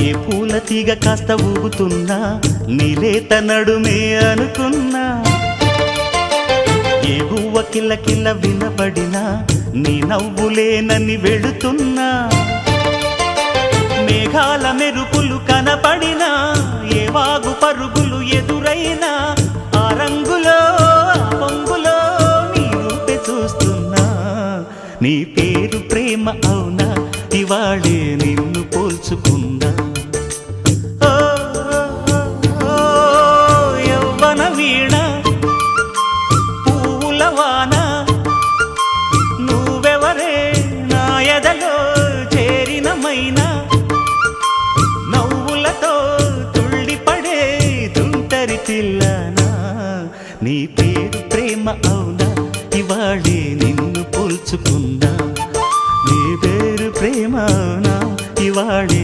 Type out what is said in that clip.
ఏ పూల తీగ కాస్త ఊగుతున్నా నీలేత నడుమే అనుకున్నా, ఏ గువ్వ కిల్ల కిల్ల వినబడినా నీ నవ్వులేనని వెళుతున్నా, మేఘాల మెరుపులు కనపడినా ఏ వాగు పరుగులు ఎదురైనా ఆ రంగులో ఆ పొంగులో నీ రూపే చూస్తున్నా. నీ పేరు ప్రేమ అవునా, ఇవాళే నిన్ను పోల్చుకున్నా. యవ్వన వీణ పూల వాన నువ్వెవరే నా ఎదలో చేరిన మైనా, నవ్వులతో తుళ్ళిపడే తుంటరి పిల్లనా. నీ పేరు ప్రేమ అవునా, ఇవాళే నిన్ను పోల్చుకున్నా. నీ పేరు ప్రేమ అవునా, ఇవాళే